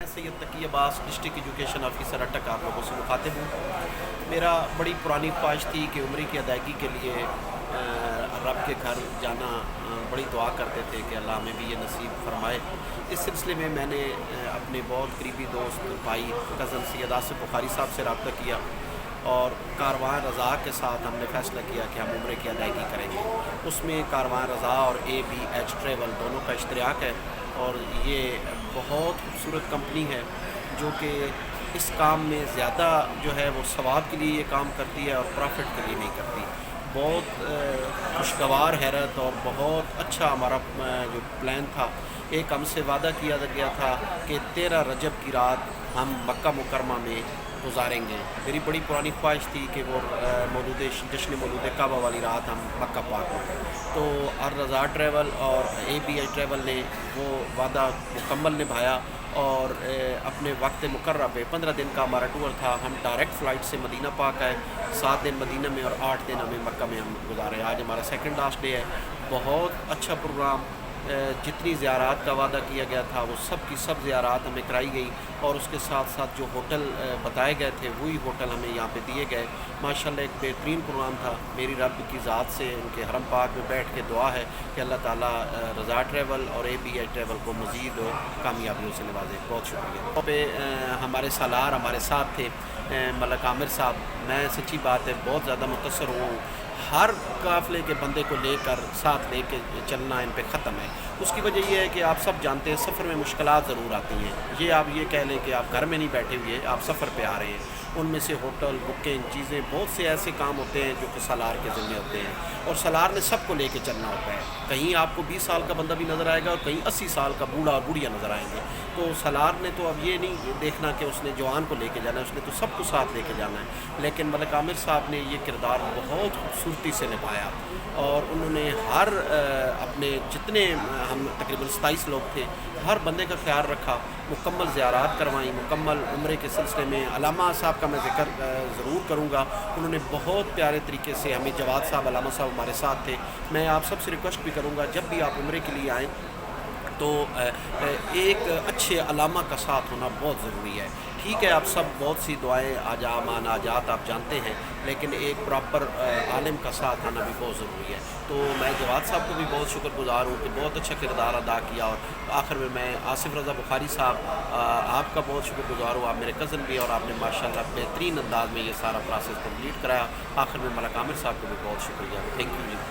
मैं सैयद तकी Abbas district education officer अटक आप लोगों से मुखातिब हूँ। मेरा बड़ी पुरानी ख्वाहिश थी कि उम्र की अदायगी के लिए रब के घर जाना। बड़ी दुआ करते थे कि अल्लाह हमें भी ये नसीब फरमाए। इस सिलसिले में मैंने अपने बहुत करीबी दोस्त भाई कज़न सैयद आसिफ बुखारी साहब से रब्ता किया और कारवां रज़ा के साथ हमने फ़ैसला किया कि हम उम्र की अदायगी करेंगे। उसमें कारवां रज़ा और ABH ट्रैवल दोनों का इश्तराक है और ये बहुत खूबसूरत कंपनी है जो कि इस काम में ज़्यादा जो है वो सवाब के लिए ये काम करती है और प्रॉफिट के लिए नहीं करती। बहुत खुशगवार हैरत और बहुत अच्छा हमारा जो प्लान था। एक हमसे वादा किया गया था कि 13 रजब की रात हम मक्का मुकरमा में गुजारेंगे। मेरी बड़ी पुरानी ख्वाहिश थी कि वो जश्न मौलूद काबा वाली रात हम मक्का पाक हो। तो रज़ा ट्रैवल और ABH ट्रैवल ने वो वादा मुकम्मल निभाया और अपने वक्त मुकर्रर पे 15 दिन का हमारा टूर था। हम डायरेक्ट फ़्लाइट से मदीना पाक आए, 7 दिन मदीना में और 8 दिन हमें मक्का में हम गुजारे। आज हमारा सेकंड लास्ट डे है। बहुत अच्छा प्रोग्राम, जितनी ज़ियारात का वादा किया गया था वो सब की सब ज़ियारात हमें कराई गई और उसके साथ साथ जो होटल बताए गए थे वही होटल हमें यहाँ पे दिए गए। माशाल्लाह एक बेहतरीन प्रोग्राम था। मेरी रब की ज़ात से उनके हरम पाक में बैठ के दुआ है कि अल्लाह ताला रज़ा ट्रैवल और ABH ट्रैवल को मज़ीद कामयाबियों से नवाजे। बहुत शुक्रिया। वहाँ पे हमारे सालार हमारे साथ थे, मलक आमिर साहब। मैं सच्ची बात है बहुत ज़्यादा मुतअस्सिर हुआ हूँ। हर काफ़िले के बंदे को लेकर साथ लेके चलना इन पे ख़त्म है। उसकी वजह यह है कि आप सब जानते हैं सफ़र में मुश्किलात ज़रूर आती हैं। ये आप ये कह लें कि आप घर में नहीं बैठे हुए, आप सफ़र पे आ रहे हैं। उनमें से होटल बुकिंग चीज़ें बहुत से ऐसे काम होते हैं जो कि सालार के ज़िम्मे होते हैं और सालार ने सबको लेके चलना होता है। कहीं आपको 20 साल का बंदा भी नज़र आएगा और कहीं 80 साल का बूढ़ा और बूढ़िया नज़र आएंगे। तो सालार ने तो अब ये नहीं देखना कि उसने जवान को लेके जाना है, उसने तो सबको साथ लेके जाना है। लेकिन मलक आमिर साहब ने ये किरदार बहुत खूबसूरती से निभाया और उन्होंने हर अपने जितने हम तकरीबन 27 लोग थे, हर बंदे का ख्याल रखा। मुकम्मल ज़ियारात करवाई। मुकम्मल उम्रे के सिलसिले में अलामा साहब का मैं ज़िक्र ज़रूर करूँगा। उन्होंने बहुत प्यारे तरीके से हमें जवाद साहब अलामा साहब हमारे साथ थे। मैं आप सबसे रिक्वेस्ट भी करूँगा जब भी आप उम्रे के लिए आएँ तो एक अच्छे अलामा का साथ होना बहुत ज़रूरी है। ठीक है, आप सब बहुत सी दुआएं आजा मान आजात आप जानते हैं, लेकिन एक प्रॉपर आलिम का साथ आना भी बहुत ज़रूरी है। तो मैं जवाद साहब को भी बहुत शुक्रगुज़ार हूँ कि बहुत अच्छा किरदार अदा किया और आखिर में मैं आसिफ रज़ा बुखारी साहब आपका बहुत शुक्रगुज़ार हूँ। आप मेरे कज़न भी और आपने माशाल्लाह बेहतरीन अंदाज में ये सारा प्रोसेस कंप्लीट कराया। आखिर में मलक आमिर साहब को भी बहुत शुक्रिया। Thank you ji.